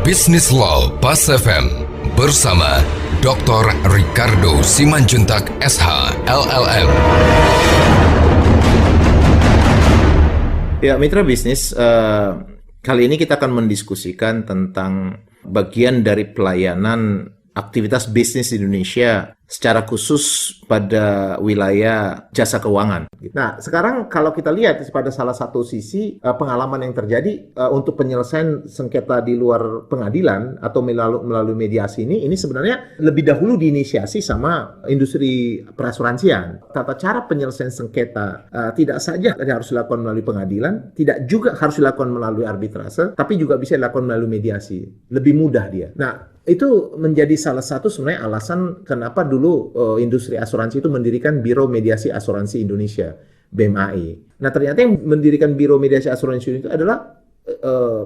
Business Law Pas FM bersama Dr. Ricardo Simanjuntak SH LLM. Ya, mitra bisnis, kali ini kita akan mendiskusikan tentang bagian dari pelayanan aktivitas bisnis di Indonesia secara khusus pada wilayah jasa keuangan. Nah, sekarang kalau kita lihat pada salah satu sisi pengalaman yang terjadi untuk penyelesaian sengketa di luar pengadilan atau melalui mediasi ini sebenarnya lebih dahulu diinisiasi sama industri perasuransian. Tata cara penyelesaian sengketa tidak saja harus dilakukan melalui pengadilan, tidak juga harus dilakukan melalui arbitrase, tapi juga bisa dilakukan melalui mediasi. Lebih mudah dia. Nah, itu menjadi salah satu sebenarnya alasan kenapa dulu industri asuransi itu mendirikan Biro Mediasi Asuransi Indonesia, BMAI. Nah, ternyata yang mendirikan Biro Mediasi Asuransi itu adalah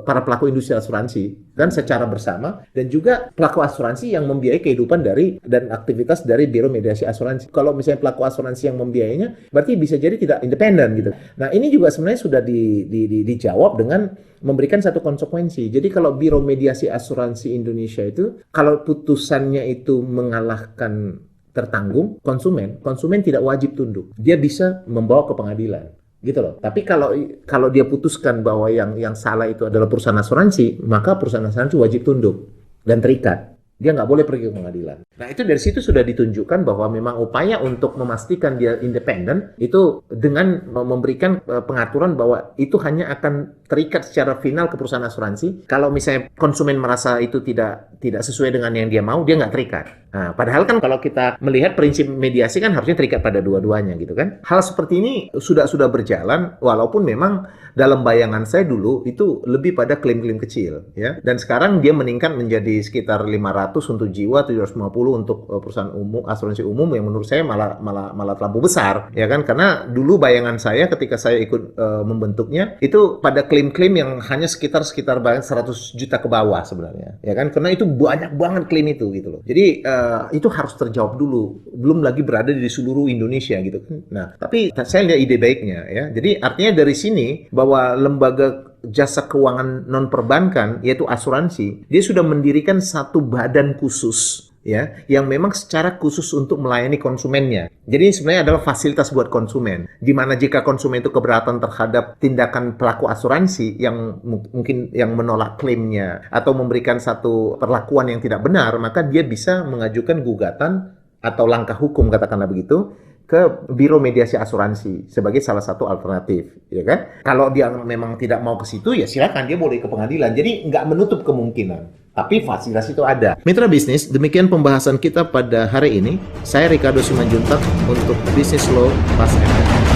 para pelaku industri asuransi dan secara bersama, dan juga pelaku asuransi yang membiayai kehidupan dan aktivitas dari Biro Mediasi Asuransi. Kalau misalnya pelaku asuransi yang membiayainya, berarti bisa jadi tidak independen gitu. Nah, ini juga sebenarnya sudah dijawab dengan memberikan satu konsekuensi. Jadi kalau Biro Mediasi Asuransi Indonesia itu, kalau putusannya itu mengalahkan tertanggung konsumen tidak wajib tunduk. Dia bisa membawa ke pengadilan. Gitu loh. Tapi kalau dia putuskan bahwa yang salah itu adalah perusahaan asuransi, maka perusahaan asuransi wajib tunduk dan terikat. Dia nggak boleh pergi ke pengadilan. Nah, itu dari situ sudah ditunjukkan bahwa memang upaya untuk memastikan dia independen itu dengan memberikan pengaturan bahwa itu hanya akan terikat secara final ke perusahaan asuransi. Kalau misalnya konsumen merasa itu tidak sesuai dengan yang dia mau, dia nggak terikat. Nah, padahal kan kalau kita melihat prinsip mediasi kan harusnya terikat pada dua-duanya gitu kan. Hal seperti ini sudah berjalan, walaupun memang dalam bayangan saya dulu itu lebih pada klaim-klaim kecil ya. Dan sekarang dia meningkat menjadi sekitar 500 untuk jiwa, 750 untuk perusahaan umum, asuransi umum, yang menurut saya malah terlalu besar ya kan, karena dulu bayangan saya ketika saya ikut membentuknya itu pada klaim-klaim yang hanya sekitar 100 juta ke bawah sebenarnya ya kan, karena itu banyak banget klaim itu gitu loh. Jadi itu harus terjawab dulu, belum lagi berada di seluruh Indonesia gitu kan. Nah, tapi saya lihat ide baiknya ya. Jadi artinya dari sini bahwa lembaga jasa keuangan non perbankan yaitu asuransi, dia sudah mendirikan satu badan khusus ya, yang memang secara khusus untuk melayani konsumennya. Jadi ini sebenarnya adalah fasilitas buat konsumen, di mana jika konsumen itu keberatan terhadap tindakan pelaku asuransi yang mungkin yang menolak klaimnya atau memberikan satu perlakuan yang tidak benar, maka dia bisa mengajukan gugatan atau langkah hukum, katakanlah begitu, ke Biro Mediasi Asuransi sebagai salah satu alternatif, ya kan? Kalau dia memang tidak mau ke situ, ya silakan dia boleh ke pengadilan. Jadi nggak menutup kemungkinan, tapi fasilitas itu ada. Mitra bisnis, demikian pembahasan kita pada hari ini. Saya Ricardo Simanjuntak untuk Business Law Pas FM.